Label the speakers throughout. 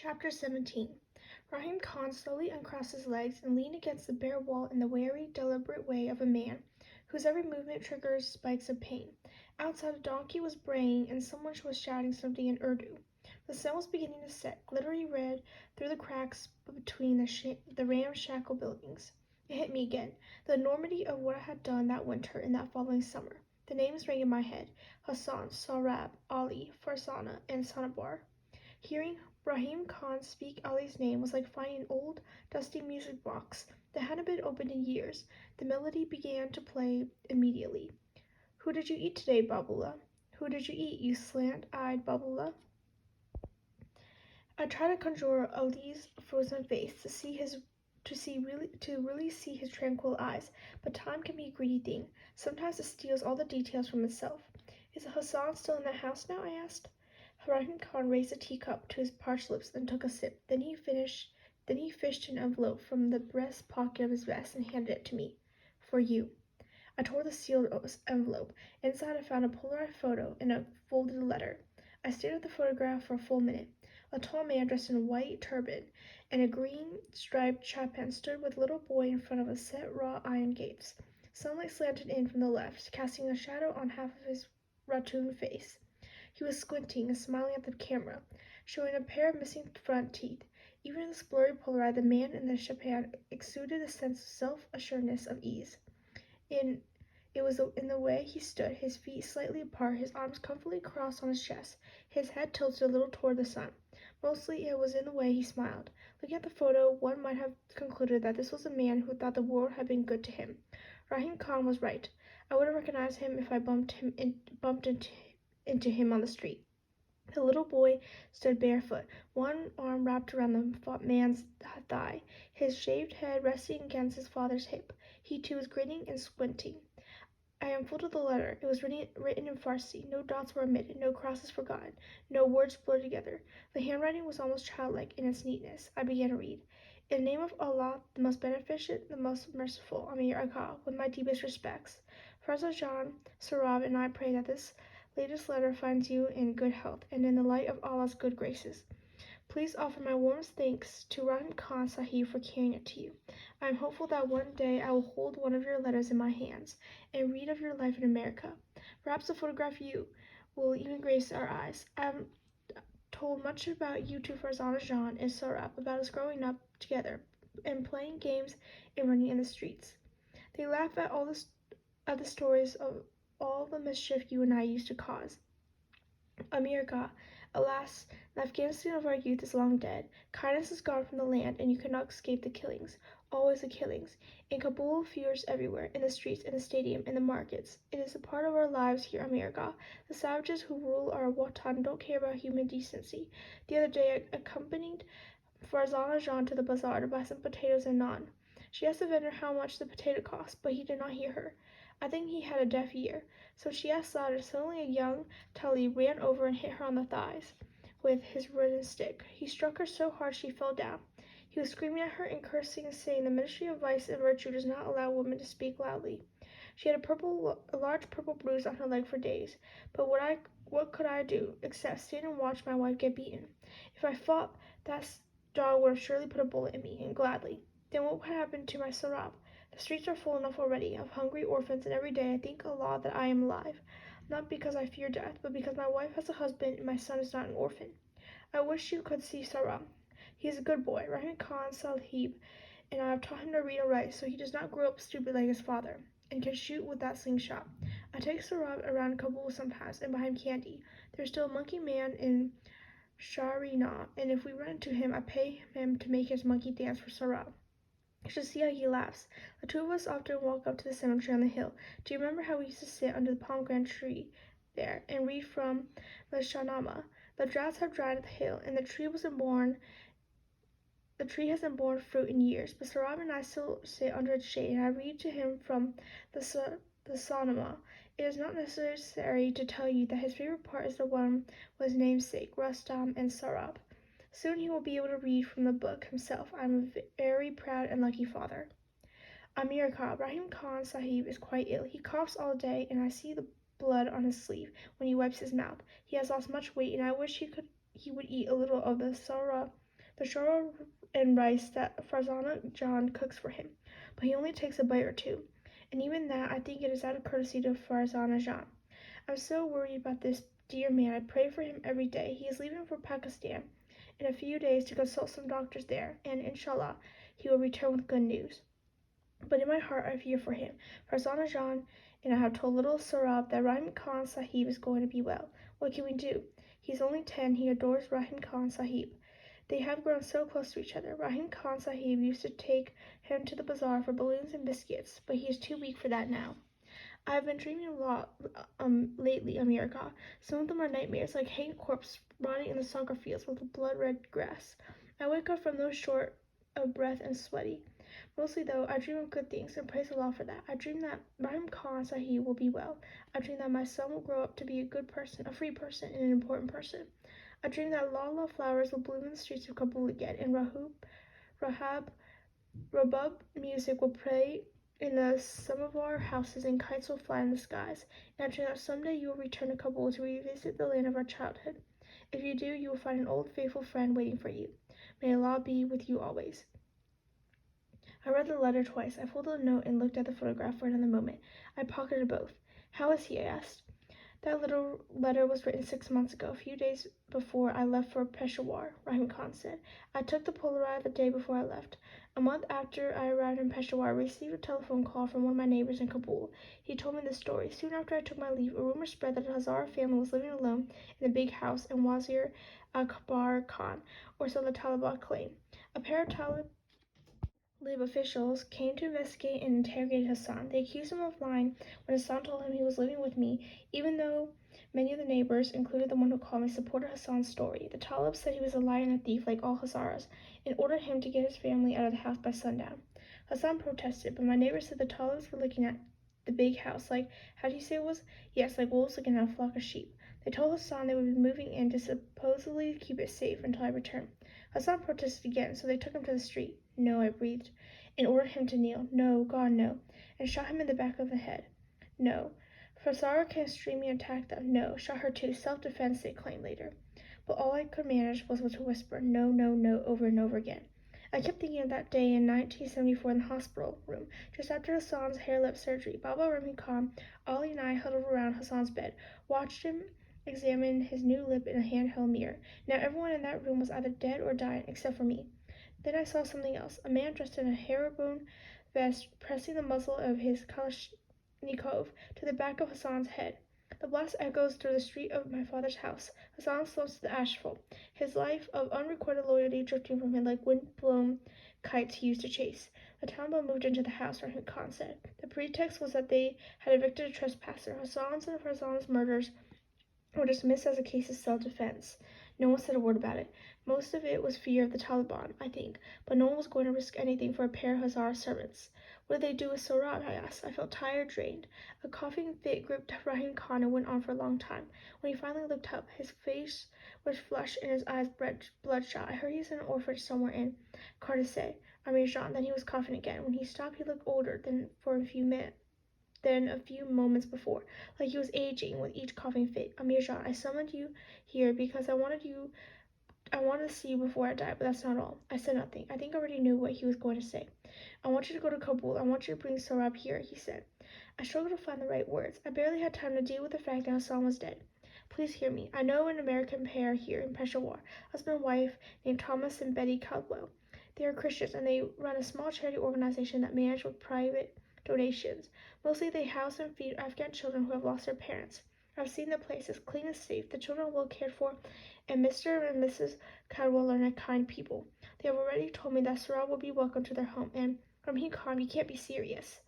Speaker 1: Chapter 17. Rahim Khan slowly uncrossed his legs and leaned against the bare wall in the wary, deliberate way of a man whose every movement triggers spikes of pain. Outside, a donkey was braying and someone was shouting something in Urdu. The sun was beginning to set, glittery red through the cracks between the ramshackle buildings. It hit me again, the enormity of what I had done that winter and that following summer. The names rang in my head: Hassan, Saurabh, Ali, Farzana, and Sanabar. Hearing Rahim Khan speak Ali's name was like finding an old, dusty music box that hadn't been opened in years. The melody began to play immediately. "Who did you eat today, Babula? Who did you eat, you slant-eyed Babula?" I tried to conjure Ali's frozen face to really see his tranquil eyes, but time can be a greedy thing. Sometimes it steals all the details from itself. "Is Hassan still in the house now?" I asked. Rahim Khan raised a teacup to his parched lips and took a sip. Then he fished an envelope from the breast pocket of his vest and handed it to me. "For you." I tore the sealed envelope. Inside I found a Polaroid photo and a folded letter. I stared at the photograph for a full minute. A tall man dressed in a white turban and a green striped chappan stood with a little boy in front of a set wrought iron gates. Sunlight slanted in from the left, casting a shadow on half of his rotund face. He was squinting and smiling at the camera, showing a pair of missing front teeth. Even in this blurry Polaroid, the man in the chappan exuded a sense of self-assuredness of ease. It was in the way he stood, his feet slightly apart, his arms comfortably crossed on his chest, his head tilted a little toward the sun. Mostly it was in the way he smiled. Looking at the photo, one might have concluded that this was a man who thought the world had been good to him. Rahim Khan was right. I would have recognized him if I bumped into him on the street. The little boy stood barefoot, one arm wrapped around the man's thigh, his shaved head resting against his father's hip. He too was grinning and squinting. I unfolded the letter. It was written in Farsi. No dots were omitted, no crosses forgotten, no words blurred together. The handwriting was almost childlike in its neatness. I began to read. "In the name of Allah, the most beneficent, the most merciful, Amir Aga, with my deepest respects. Farza Jan, Saurabh, and I pray that this latest letter finds you in good health and in the light of Allah's good graces. Please offer my warmest thanks to Rahim Khan Sahib for carrying it to you. I am hopeful that one day I will hold one of your letters in my hands and read of your life in America. Perhaps the photograph you will even grace our eyes. I have told much about you to Farzana Jan and Saurabh, about us growing up together and playing games and running in the streets. They laugh at the stories of all the mischief you and I used to cause. Amir Ga, alas, the Afghanistan of our youth is long dead. Kindness is gone from the land, and you cannot escape the killings. Always the killings. In Kabul, fears everywhere, in the streets, in the stadium, in the markets. It is a part of our lives here, Amir Ga. The savages who rule our Watan don't care about human decency. The other day I accompanied Farzana Jan to the bazaar to buy some potatoes and naan. She asked the vendor how much the potato cost, but he did not hear her. I think he had a deaf ear. So she asked louder. Suddenly a young Talib ran over and hit her on the thighs with his wooden stick. He struck her so hard she fell down. He was screaming at her and cursing and saying the Ministry of Vice and Virtue does not allow women to speak loudly. She had a large purple bruise on her leg for days. But what could I do except stand and watch my wife get beaten? If I fought, that dog would have surely put a bullet in me, and gladly. Then what would happen to my Sarab? The streets are full enough already of hungry orphans, and every day I thank Allah that I am alive, not because I fear death, but because my wife has a husband and my son is not an orphan. I wish you could see Sarab. He is a good boy, Rahim Khan Sahib, and I have taught him to read and write so he does not grow up stupid like his father, and can shoot with that slingshot. I take Sarab around Kabul sometimes and buy him candy. There's still a monkey man in Sharina, and if we run into him, I pay him to make his monkey dance for Sarab. You should see how he laughs. The two of us often walk up to the cemetery on the hill. Do you remember how we used to sit under the pomegranate tree there and read from the Shahnama? The droughts have dried at the hill, and the tree hasn't borne fruit in years, but Sarab and I still sit under its shade, and I read to him from the Sanama. It is not necessary to tell you that his favorite part is the one with his namesake, Rustam and Sarab. Soon he will be able to read from the book himself. I am a very proud and lucky father. Amir Khan, Rahim Khan Sahib is quite ill. He coughs all day, and I see the blood on his sleeve when he wipes his mouth. He has lost much weight, and I wish he would eat a little of the the shawar and rice that Farzana John cooks for him, but he only takes a bite or two, and even that I think it is out of courtesy to Farzana John. I'm so worried about this dear man. I pray for him every day. He is leaving for Pakistan in a few days to consult some doctors there, and inshallah, he will return with good news. But in my heart I fear for him. Farzana Jan and I have told little Sarab that Rahim Khan Sahib is going to be well. What can we do? He's only 10. He adores Rahim Khan Sahib. They have grown so close to each other. Rahim Khan Sahib used to take him to the bazaar for balloons and biscuits, but he is too weak for that now. I have been dreaming a lot lately, America. Some of them are nightmares, like hanging corpse rotting in the soccer fields with blood-red grass. I wake up from those short of breath and sweaty. Mostly, though, I dream of good things and praise Allah for that. I dream that Rahim Khan Sahib will be well. I dream that my son will grow up to be a good person, a free person, and an important person. I dream that lala flowers will bloom in the streets of Kabul again, and Rabab music will play in the samovar houses and kites will fly in the skies. And I dream that someday you will return to Kabul to revisit the land of our childhood. If you do, you will find an old faithful friend waiting for you. May Allah be with you always. I read the letter twice. I folded a note and looked at the photograph for another moment. I pocketed both. How is he? I asked. That little letter was written 6 months ago, a few days before I left for Peshawar, Rahim Khan said. I took the Polaroid the day before I left. A month after I arrived in Peshawar, I received a telephone call from one of my neighbors in Kabul. He told me the story. Soon after I took my leave, a rumor spread that a Hazara family was living alone in a big house in Wazir Akbar Khan, or so the Taliban claim. A pair of Taliban officials came to investigate and interrogate Hassan. They accused him of lying when Hassan told him he was living with me, even though many of the neighbors, including the one who called me, supported Hassan's story. The Talibs said he was a liar and a thief like all Hazaras, and ordered him to get his family out of the house by sundown. Hassan protested, but my neighbors said the Talibs were looking at the big house like, how do you say it was? Yes, like wolves looking at a flock of sheep. They told Hassan they would be moving in to supposedly keep it safe until I returned. Hassan protested again, so they took him to the street. No, I breathed, and ordered him to kneel. No, God, no, and shot him in the back of the head. No. Fasara came streaming and attacked them. No, shot her too. Self-defense, they claimed later. But all I could manage was to whisper, no, no, no, over and over again. I kept thinking of that day in 1974 in the hospital room, just after Hassan's hair lip surgery. Baba Rami Khan, Ali and I huddled around Hassan's bed, watched him examine his new lip in a handheld mirror. Now everyone in that room was either dead or dying, except for me. Then I saw something else. A man dressed in a herringbone vest pressing the muzzle of his Kalashnikov to the back of Hassan's head. The blast echoes through the street of my father's house. Hassan slopes to the asphalt, his life of unrecorded loyalty drifting from him like wind-blown kites he used to chase. The Taliban moved into the house, Rahim Khan said. The pretext was that they had evicted a trespasser. Hassan's and Farzana's murders were dismissed as a case of self-defense. No one said a word about it. Most of it was fear of the Taliban, I think, but no one was going to risk anything for a pair of Hazara servants. What did they do with Sohrab? I asked. I felt tired, drained. A coughing fit gripped Rahim Khan and went on for a long time. When he finally looked up, his face was flushed and his eyes bloodshot. I heard he's in an orphanage somewhere in Kardaseh, Amirjan. Then he was coughing again. When he stopped, he looked older than a few moments before, like he was aging with each coughing fit. Amirjan, I summoned you here because I wanted to see you before I died, but that's not all. I said nothing. I think I already knew what he was going to say. I want you to go to Kabul. I want you to bring Sohrab here, he said. I struggled to find the right words. I barely had time to deal with the fact that Hassan was dead. Please hear me. I know an American pair here in Peshawar, husband and wife, named Thomas and Betty Caldwell. They are Christians, and they run a small charity organization that manages with private donations. Mostly they house and feed Afghan children who have lost their parents. I've seen the place. It's clean and safe. The children are well cared for, and Mr. and Mrs. Caldwell are kind people. They have already told me that Sohrab will be welcome to their home, and Rahim Khan, you can't be serious.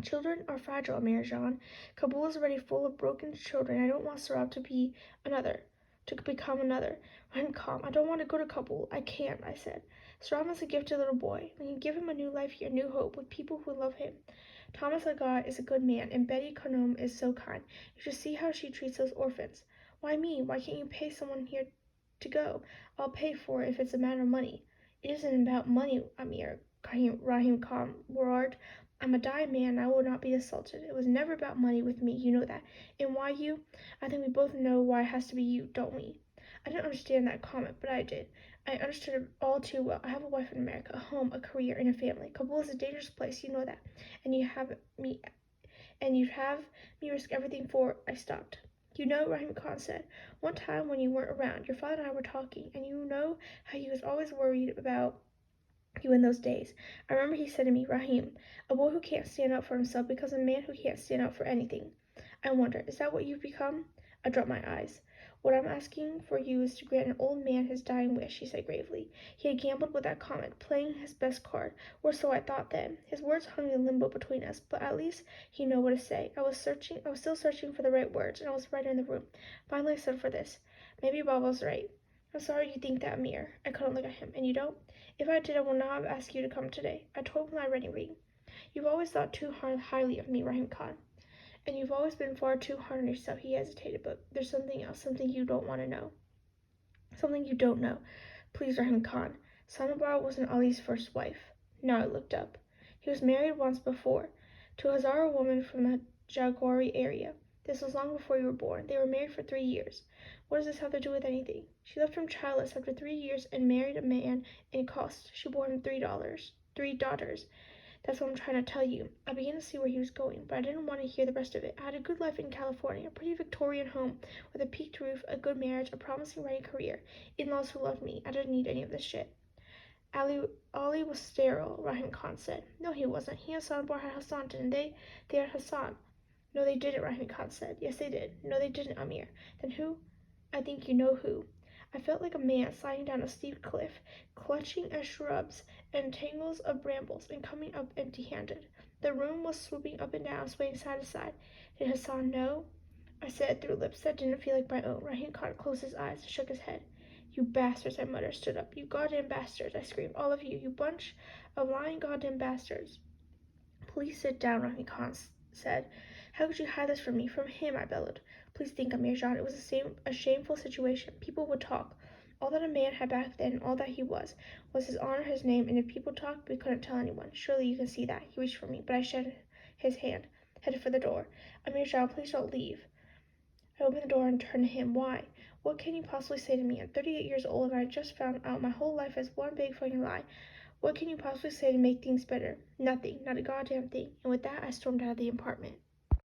Speaker 1: Children are fragile, Amirjan. Kabul is already full of broken children. I don't want Sohrab to become another. Rahim Khan, I don't want to go to Kabul. I can't, I said. Sohrab is a gifted little boy. We can give him a new life here, new hope, with people who love him. Thomas Agar is a good man, and Betty Khanum is so kind. You should see how she treats those orphans. Why me? Why can't you pay someone here to go? I'll pay for it if it's a matter of money. It isn't about money, Rahim Khan roared. I'm a dying man, and I will not be assaulted. It was never about money with me, you know that. And why you? I think we both know why it has to be you, don't we? I didn't understand that comment, but I did. I understood it all too well. I have a wife in America, a home, a career, and a family. Kabul is a dangerous place, you know that. And you'd have me risk everything for I stopped. You know, Rahim Khan said, one time when you weren't around, your father and I were talking, and you know how he was always worried about you in those days. I remember he said to me, Rahim, a boy who can't stand up for himself becomes a man who can't stand up for anything. I wonder, is that what you've become? I dropped my eyes. What I'm asking for you is to grant an old man his dying wish, he said gravely. He had gambled with that comment, playing his best card, or so I thought then. His words hung in limbo between us, but at least he knew what to say. I was still searching for the right words, and I was right in the room. Finally I said for this. Maybe Baba's right. I'm sorry you think that, Amir. I couldn't look at him. And you don't? If I did, I would not have asked you to come today. I told him my wedding ring. You've always thought too highly of me, Rahim Khan. And you've always been far too hard on yourself. He hesitated, but there's something else, something you don't want to know. Something you don't know. Please, Rahim Khan. Sanabar wasn't Ali's first wife. Now I looked up. He was married once before, to a Hazara woman from the Jaguari area. This was long before you were born. They were married for 3 years. What does this have to do with anything? She left him childless after 3 years and married a man in Khost. She bore him three daughters. That's what I'm trying to tell you. I began to see where he was going, but I didn't want to hear the rest of it. I had a good life in California, a pretty Victorian home with a peaked roof, a good marriage, a promising writing career, in-laws who loved me. I didn't need any of this shit. Ali was sterile, Rahim Khan said. No, he wasn't. He and Sanbar had Hassan, didn't they? They had Hassan. No, they didn't, Rahim Khan said. Yes, they did. No, they didn't, Amir. Then who? I think you know who. I felt like a man sliding down a steep cliff, clutching at shrubs and tangles of brambles, and coming up empty-handed. The room was swooping up and down, swaying side to side. Did Hassan know? I said through lips that didn't feel like my own. Rahim Khan closed his eyes and shook his head. You bastards, I muttered, stood up. You goddamn bastards, I screamed. All of you, you bunch of lying goddamn bastards. Please sit down, Rahim Khan said. How could you hide this from me? From him, I bellowed. Please think, Amir John. It was a shameful situation. People would talk. All that a man had back then, all that he was his honor, his name, and if people talked, we couldn't tell anyone. Surely you can see that. He reached for me, but I shed his hand, headed for the door. Amir John, please don't leave. I opened the door and turned to him. Why? What can you possibly say to me? I'm 38 years old and I just found out my whole life is one big fucking lie. What can you possibly say to make things better? Nothing. Not a goddamn thing. And with that, I stormed out of the apartment.